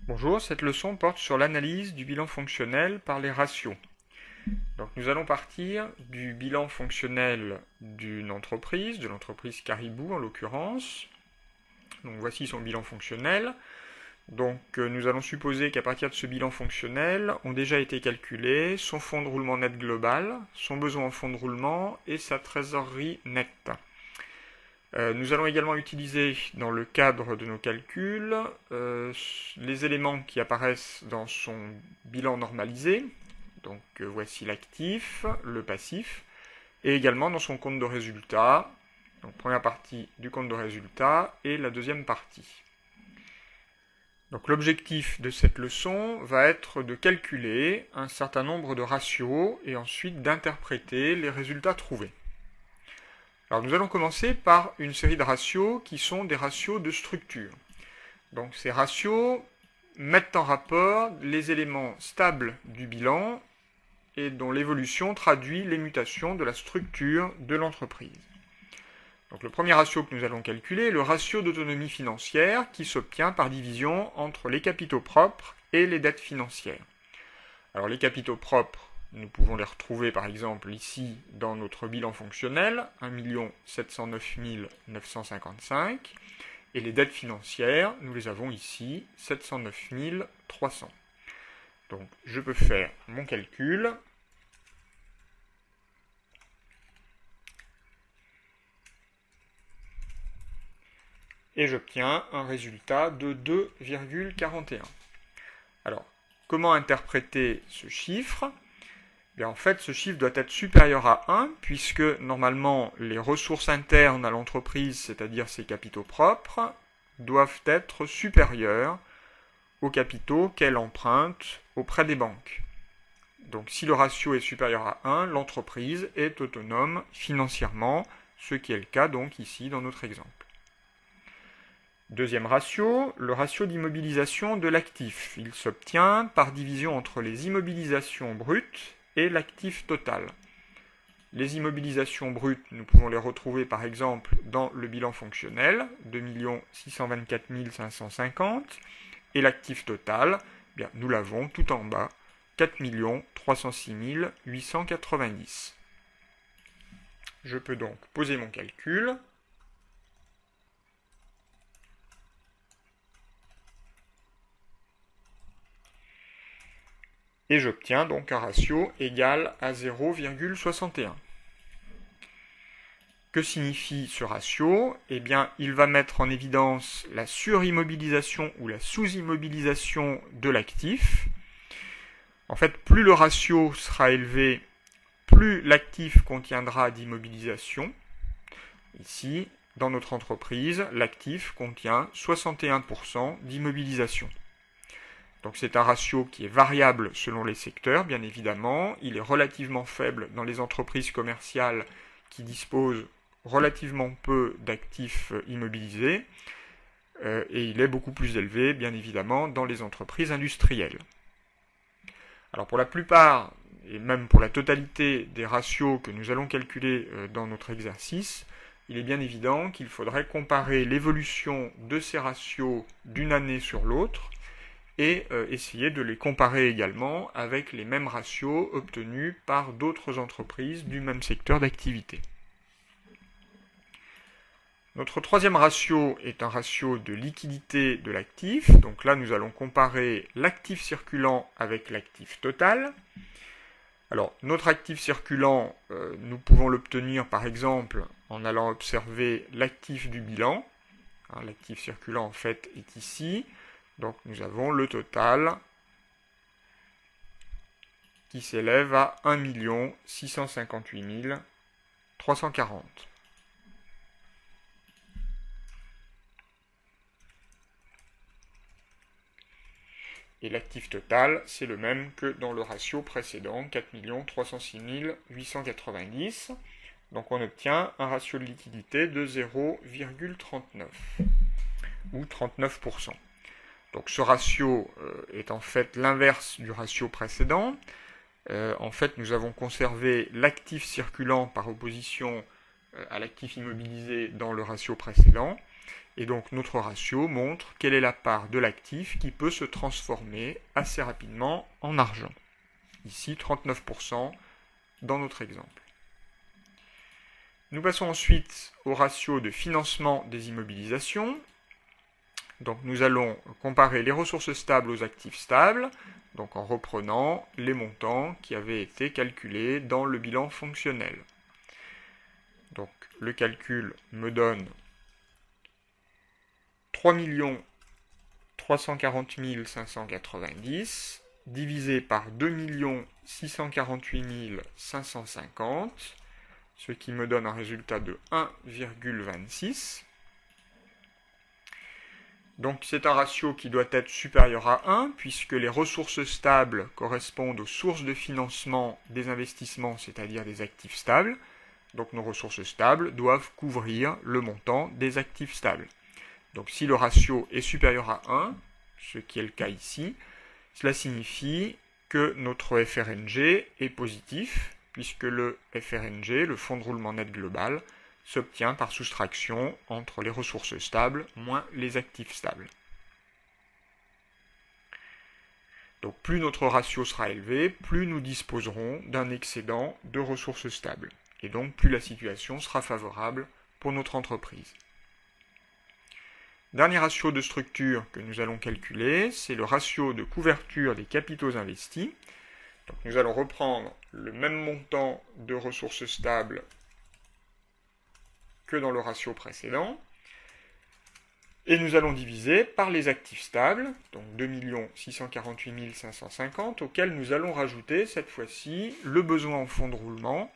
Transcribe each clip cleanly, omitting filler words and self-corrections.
Bonjour, cette leçon porte sur l'analyse du bilan fonctionnel par les ratios. Donc nous allons partir du bilan fonctionnel d'une entreprise, de l'entreprise Caribou en l'occurrence. Donc voici son bilan fonctionnel. Donc nous allons supposer qu'à partir de ce bilan fonctionnel ont déjà été calculés son fonds de roulement net global, son besoin en fonds de roulement et sa trésorerie nette. Nous allons également utiliser dans le cadre de nos calculs les éléments qui apparaissent dans son bilan normalisé. Donc voici l'actif, le passif, et également dans son compte de résultat. Donc première partie du compte de résultat et la deuxième partie. Donc l'objectif de cette leçon va être de calculer un certain nombre de ratios et ensuite d'interpréter les résultats trouvés. Alors nous allons commencer par une série de ratios qui sont des ratios de structure. Donc ces ratios mettent en rapport les éléments stables du bilan et dont l'évolution traduit les mutations de la structure de l'entreprise. Donc le premier ratio que nous allons calculer est le ratio d'autonomie financière qui s'obtient par division entre les capitaux propres et les dettes financières. Alors les capitaux propres, nous pouvons les retrouver par exemple ici dans notre bilan fonctionnel, 1 709 955, et les dettes financières, nous les avons ici, 709 300. Donc je peux faire mon calcul. Et j'obtiens un résultat de 2,41. Alors, comment interpréter ce chiffre ? Bien, en fait, ce chiffre doit être supérieur à 1, puisque normalement, les ressources internes à l'entreprise, c'est-à-dire ses capitaux propres, doivent être supérieures aux capitaux qu'elle emprunte auprès des banques. Donc, si le ratio est supérieur à 1, l'entreprise est autonome financièrement, ce qui est le cas donc ici dans notre exemple. Deuxième ratio, le ratio d'immobilisation de l'actif. Il s'obtient par division entre les immobilisations brutes et l'actif total. Les immobilisations brutes, nous pouvons les retrouver par exemple dans le bilan fonctionnel, 2 624 550, et l'actif total, bien, nous l'avons tout en bas, 4 306 890. Je peux donc poser mon calcul. Et j'obtiens donc un ratio égal à 0,61. Que signifie ce ratio ? Eh bien, il va mettre en évidence la surimmobilisation ou la sous-immobilisation de l'actif. En fait, plus le ratio sera élevé, plus l'actif contiendra d'immobilisation. Ici, dans notre entreprise, l'actif contient 61% d'immobilisation. Donc c'est un ratio qui est variable selon les secteurs, bien évidemment. Il est relativement faible dans les entreprises commerciales qui disposent relativement peu d'actifs immobilisés. Et il est beaucoup plus élevé, bien évidemment, dans les entreprises industrielles. Alors pour la plupart, et même pour la totalité des ratios que nous allons calculer dans notre exercice, il est bien évident qu'il faudrait comparer l'évolution de ces ratios d'une année sur l'autre, et essayer de les comparer également avec les mêmes ratios obtenus par d'autres entreprises du même secteur d'activité. Notre troisième ratio est un ratio de liquidité de l'actif. Donc là, nous allons comparer l'actif circulant avec l'actif total. Alors, notre actif circulant, nous pouvons l'obtenir par exemple en allant observer l'actif du bilan. L'actif circulant, en fait, est ici. Donc nous avons le total qui s'élève à 1 658 340. Et l'actif total, c'est le même que dans le ratio précédent, 4 306 890. Donc on obtient un ratio de liquidité de 0,39 ou 39%. Donc ce ratio est en fait l'inverse du ratio précédent. En fait, nous avons conservé l'actif circulant par opposition à l'actif immobilisé dans le ratio précédent. Et donc notre ratio montre quelle est la part de l'actif qui peut se transformer assez rapidement en argent. Ici 39% dans notre exemple. Nous passons ensuite au ratio de financement des immobilisations. Donc nous allons comparer les ressources stables aux actifs stables, donc en reprenant les montants qui avaient été calculés dans le bilan fonctionnel. Donc le calcul me donne 3 340 590 divisé par 2 648 550, ce qui me donne un résultat de 1,26. Donc c'est un ratio qui doit être supérieur à 1, puisque les ressources stables correspondent aux sources de financement des investissements, c'est-à-dire des actifs stables. Donc nos ressources stables doivent couvrir le montant des actifs stables. Donc si le ratio est supérieur à 1, ce qui est le cas ici, cela signifie que notre FRNG est positif, puisque le FRNG, le fonds de roulement net global, s'obtient par soustraction entre les ressources stables moins les actifs stables. Donc plus notre ratio sera élevé, plus nous disposerons d'un excédent de ressources stables. Et donc plus la situation sera favorable pour notre entreprise. Dernier ratio de structure que nous allons calculer, c'est le ratio de couverture des capitaux investis. Donc nous allons reprendre le même montant de ressources stables que dans le ratio précédent, et nous allons diviser par les actifs stables, donc 2 648 550, auxquels nous allons rajouter cette fois-ci le besoin en fonds de roulement,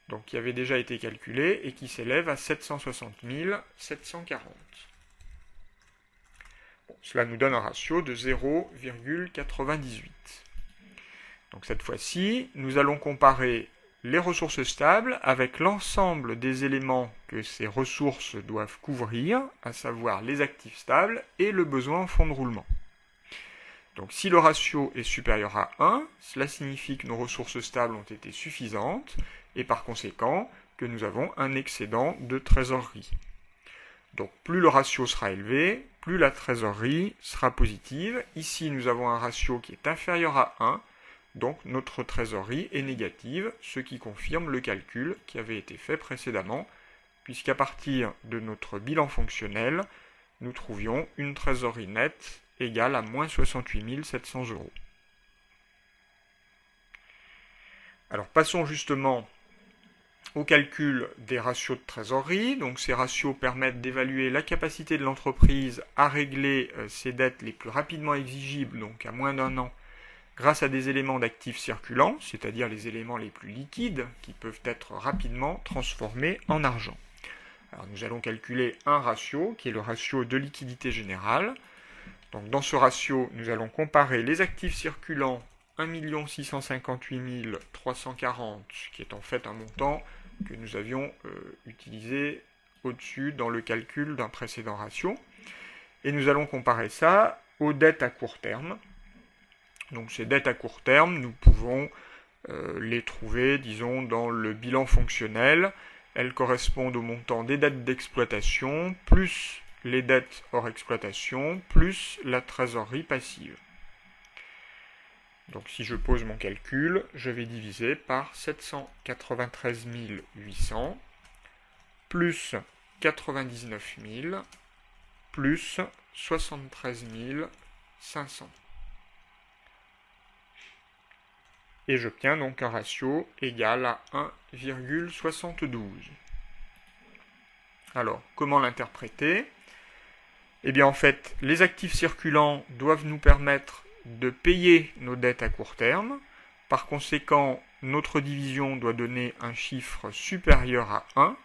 donc qui avait déjà été calculé et qui s'élève à 760 740. Bon, cela nous donne un ratio de 0,98. Donc cette fois-ci, nous allons comparer les ressources stables avec l'ensemble des éléments que ces ressources doivent couvrir, à savoir les actifs stables et le besoin en fonds de roulement. Donc si le ratio est supérieur à 1, cela signifie que nos ressources stables ont été suffisantes et par conséquent que nous avons un excédent de trésorerie. Donc plus le ratio sera élevé, plus la trésorerie sera positive. Ici nous avons un ratio qui est inférieur à 1, donc notre trésorerie est négative, ce qui confirme le calcul qui avait été fait précédemment, puisqu'à partir de notre bilan fonctionnel, nous trouvions une trésorerie nette égale à moins 68 700 €. Alors passons justement au calcul des ratios de trésorerie. Donc ces ratios permettent d'évaluer la capacité de l'entreprise à régler ses dettes les plus rapidement exigibles, donc à moins d'1 an, grâce à des éléments d'actifs circulants, c'est-à-dire les éléments les plus liquides qui peuvent être rapidement transformés en argent. Alors nous allons calculer un ratio qui est le ratio de liquidité générale. Donc dans ce ratio, nous allons comparer les actifs circulants 1 658 340, qui est en fait un montant que nous avions utilisé au-dessus dans le calcul d'un précédent ratio. Et nous allons comparer ça aux dettes à court terme. Donc ces dettes à court terme, nous pouvons les trouver, disons, dans le bilan fonctionnel. Elles correspondent au montant des dettes d'exploitation, plus les dettes hors exploitation, plus la trésorerie passive. Donc si je pose mon calcul, je vais diviser par 793 800, plus 99 000, plus 73 500. Et j'obtiens donc un ratio égal à 1,72. Alors, comment l'interpréter? Eh bien, en fait, les actifs circulants doivent nous permettre de payer nos dettes à court terme. Par conséquent, notre division doit donner un chiffre supérieur à 1.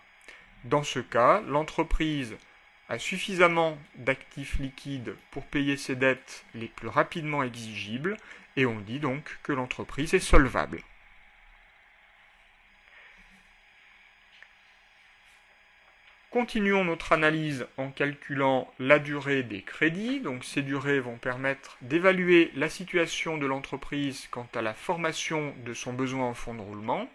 Dans ce cas, l'entreprise a suffisamment d'actifs liquides pour payer ses dettes les plus rapidement exigibles, et on dit donc que l'entreprise est solvable. Continuons notre analyse en calculant la durée des crédits. Donc ces durées vont permettre d'évaluer la situation de l'entreprise quant à la formation de son besoin en fonds de roulement.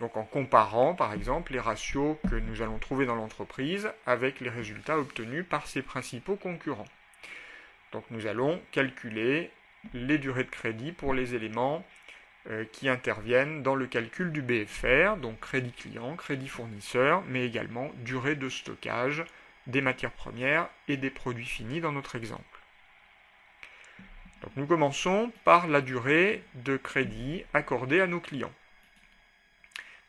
Donc en comparant par exemple les ratios que nous allons trouver dans l'entreprise avec les résultats obtenus par ses principaux concurrents. Donc nous allons calculer les durées de crédit pour les éléments qui interviennent dans le calcul du BFR, donc crédit client, crédit fournisseur, mais également durée de stockage des matières premières et des produits finis dans notre exemple. Donc nous commençons par la durée de crédit accordée à nos clients.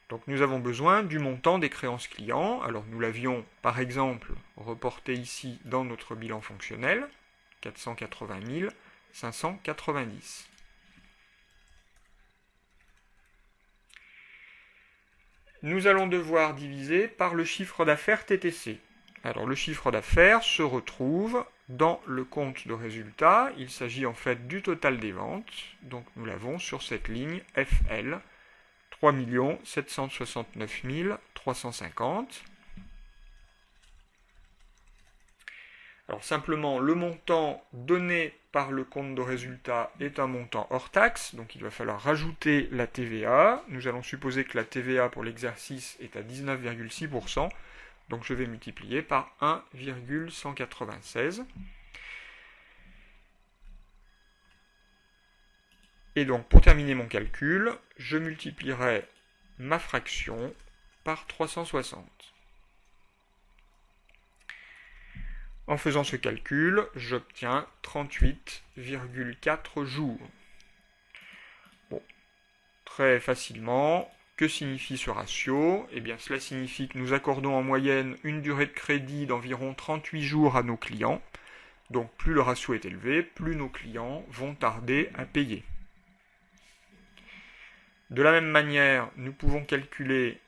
Donc nous avons besoin du montant des créances clients. Alors nous l'avions par exemple reporté ici dans notre bilan fonctionnel, 480 590. Nous allons devoir diviser par le chiffre d'affaires TTC. Alors le chiffre d'affaires se retrouve dans le compte de résultat. Il s'agit en fait du total des ventes. Donc nous l'avons sur cette ligne FL, 3 769 350. Alors simplement, le montant donné par le compte de résultat est un montant hors taxe, donc il va falloir rajouter la TVA. Nous allons supposer que la TVA pour l'exercice est à 19,6%, donc je vais multiplier par 1,196. Et donc pour terminer mon calcul, je multiplierai ma fraction par 360. En faisant ce calcul, j'obtiens 38,4 jours. Bon, très facilement, que signifie ce ratio? Eh bien, cela signifie que nous accordons en moyenne une durée de crédit d'environ 38 jours à nos clients. Donc, plus le ratio est élevé, plus nos clients vont tarder à payer. De la même manière, nous pouvons calculer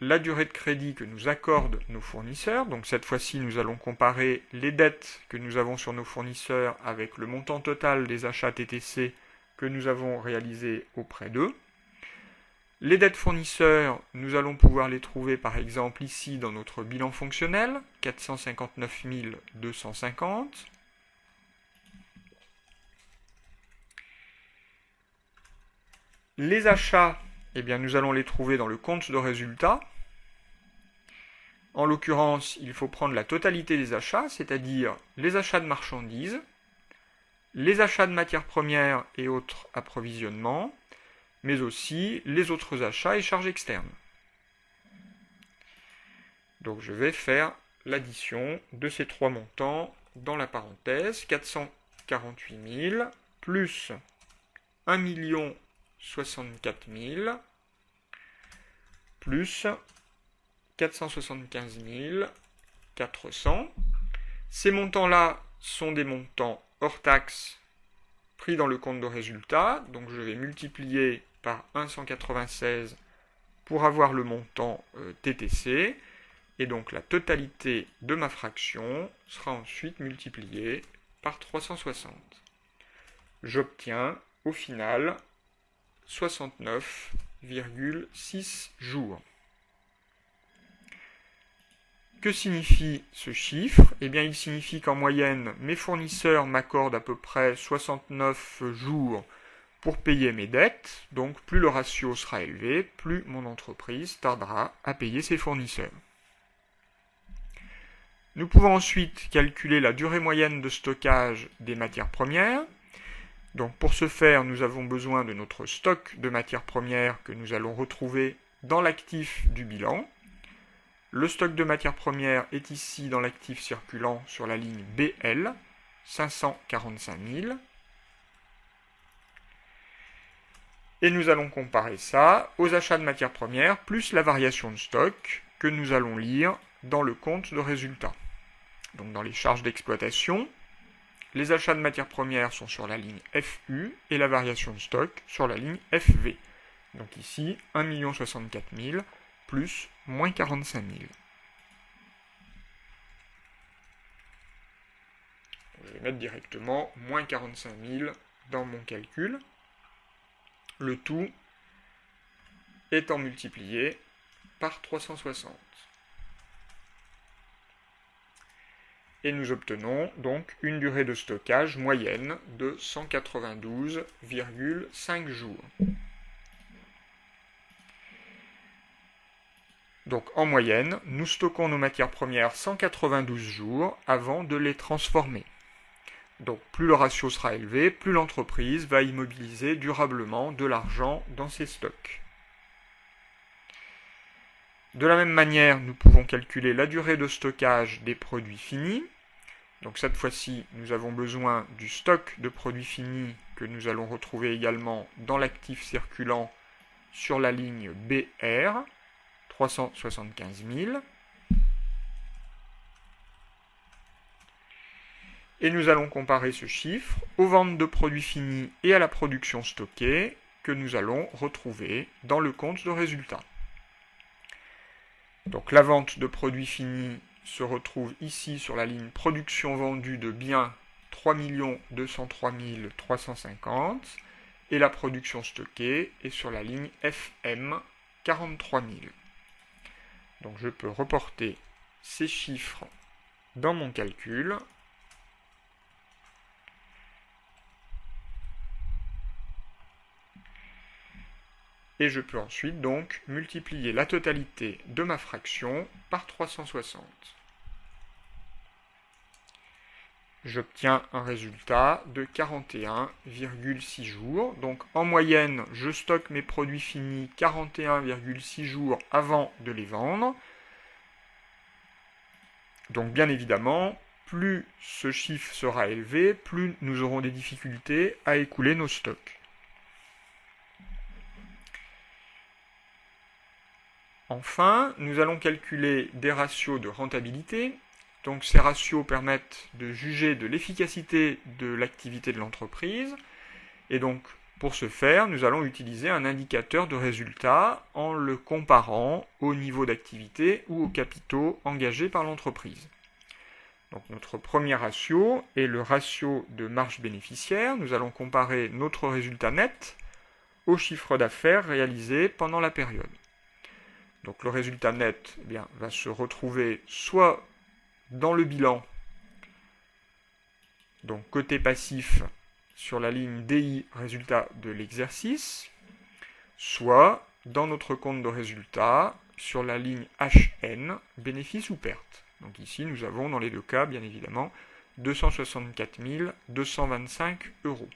la durée de crédit que nous accordent nos fournisseurs. Donc cette fois-ci, nous allons comparer les dettes que nous avons sur nos fournisseurs avec le montant total des achats TTC que nous avons réalisés auprès d'eux. Les dettes fournisseurs, nous allons pouvoir les trouver par exemple ici dans notre bilan fonctionnel, 459 250. Les achats, eh bien, nous allons les trouver dans le compte de résultat. En l'occurrence, il faut prendre la totalité des achats, c'est-à-dire les achats de marchandises, les achats de matières premières et autres approvisionnements, mais aussi les autres achats et charges externes. Donc je vais faire l'addition de ces trois montants dans la parenthèse, 448 000 plus 1 064 000 plus 475 400. Ces montants-là sont des montants hors taxe pris dans le compte de résultat. Donc je vais multiplier par 196 pour avoir le montant TTC. Et donc la totalité de ma fraction sera ensuite multipliée par 360. J'obtiens au final 69,6 jours. Que signifie ce chiffre? Eh bien, il signifie qu'en moyenne, mes fournisseurs m'accordent à peu près 69 jours pour payer mes dettes. Donc, plus le ratio sera élevé, plus mon entreprise tardera à payer ses fournisseurs. Nous pouvons ensuite calculer la durée moyenne de stockage des matières premières. Donc, pour ce faire, nous avons besoin de notre stock de matières premières que nous allons retrouver dans l'actif du bilan. Le stock de matières premières est ici dans l'actif circulant sur la ligne BL, 545 000. Et nous allons comparer ça aux achats de matières premières plus la variation de stock que nous allons lire dans le compte de résultat. Donc dans les charges d'exploitation, les achats de matières premières sont sur la ligne FU et la variation de stock sur la ligne FV. Donc ici, 1 064 000 plus moins 45 000. Je vais mettre directement moins 45 000 dans mon calcul. Le tout étant multiplié par 360. Et nous obtenons donc une durée de stockage moyenne de 192,5 jours. Donc en moyenne, nous stockons nos matières premières 192 jours avant de les transformer. Donc plus le ratio sera élevé, plus l'entreprise va immobiliser durablement de l'argent dans ses stocks. De la même manière, nous pouvons calculer la durée de stockage des produits finis. Donc cette fois-ci, nous avons besoin du stock de produits finis que nous allons retrouver également dans l'actif circulant sur la ligne BR, 375 000. Et nous allons comparer ce chiffre aux ventes de produits finis et à la production stockée que nous allons retrouver dans le compte de résultat. Donc la vente de produits finis se retrouve ici sur la ligne production vendue de biens 3 203 350 et la production stockée est sur la ligne FM 43 000. Donc je peux reporter ces chiffres dans mon calcul. Et je peux ensuite donc multiplier la totalité de ma fraction par 360. J'obtiens un résultat de 41,6 jours. Donc en moyenne, je stocke mes produits finis 41,6 jours avant de les vendre. Donc bien évidemment, plus ce chiffre sera élevé, plus nous aurons des difficultés à écouler nos stocks. Enfin, nous allons calculer des ratios de rentabilité. Donc ces ratios permettent de juger de l'efficacité de l'activité de l'entreprise. Et donc, pour ce faire, nous allons utiliser un indicateur de résultat en le comparant au niveau d'activité ou aux capitaux engagés par l'entreprise. Donc notre premier ratio est le ratio de marge bénéficiaire. Nous allons comparer notre résultat net au chiffre d'affaires réalisé pendant la période. Donc le résultat net va se retrouver soit dans le bilan, donc côté passif sur la ligne DI résultat de l'exercice, soit dans notre compte de résultat sur la ligne HN bénéfice ou perte. Donc ici nous avons dans les deux cas bien évidemment 264 225 €.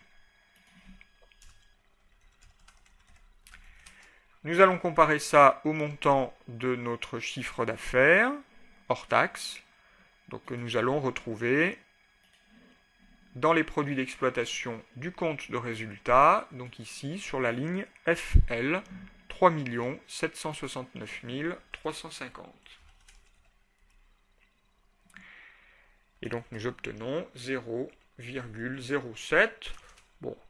Nous allons comparer ça au montant de notre chiffre d'affaires, hors taxe, donc que nous allons retrouver dans les produits d'exploitation du compte de résultat, donc ici sur la ligne FL, 3 769 350. Et donc nous obtenons 0,07,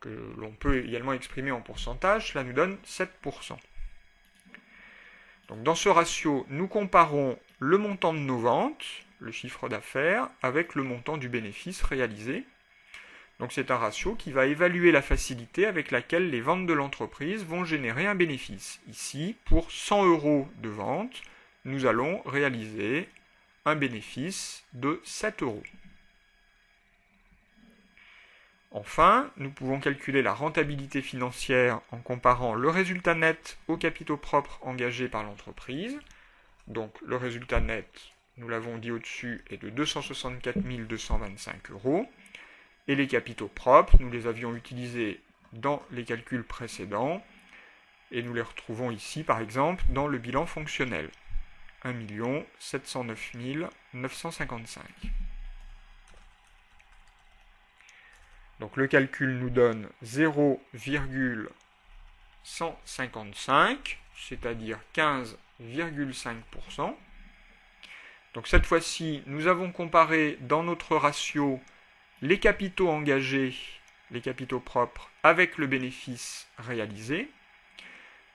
que l'on peut également exprimer en pourcentage, cela nous donne 7%. Donc dans ce ratio, nous comparons le montant de nos ventes, le chiffre d'affaires, avec le montant du bénéfice réalisé. Donc c'est un ratio qui va évaluer la facilité avec laquelle les ventes de l'entreprise vont générer un bénéfice. Ici, pour 100 € de vente, nous allons réaliser un bénéfice de 7 €. Enfin, nous pouvons calculer la rentabilité financière en comparant le résultat net aux capitaux propres engagés par l'entreprise. Donc le résultat net, nous l'avons dit au-dessus, est de 264 225 €. Et les capitaux propres, nous les avions utilisés dans les calculs précédents. Et nous les retrouvons ici, par exemple, dans le bilan fonctionnel. 1 709 955. Donc le calcul nous donne 0,155, c'est-à-dire 15,5%. Donc cette fois-ci, nous avons comparé dans notre ratio les capitaux engagés, les capitaux propres, avec le bénéfice réalisé.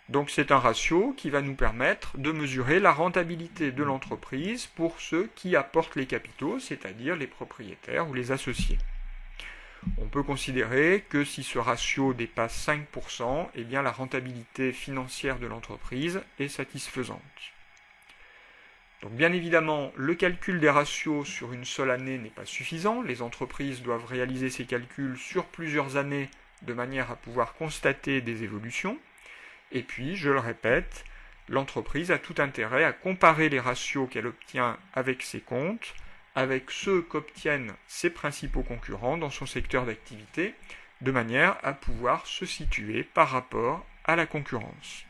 Donc c'est un ratio qui va nous permettre de mesurer la rentabilité de l'entreprise pour ceux qui apportent les capitaux, c'est-à-dire les propriétaires ou les associés. On peut considérer que si ce ratio dépasse 5%, eh bien la rentabilité financière de l'entreprise est satisfaisante. Donc bien évidemment, le calcul des ratios sur une seule année n'est pas suffisant. Les entreprises doivent réaliser ces calculs sur plusieurs années de manière à pouvoir constater des évolutions. Et puis, je le répète, l'entreprise a tout intérêt à comparer les ratios qu'elle obtient avec ses comptes, avec ceux qu'obtiennent ses principaux concurrents dans son secteur d'activité, de manière à pouvoir se situer par rapport à la concurrence.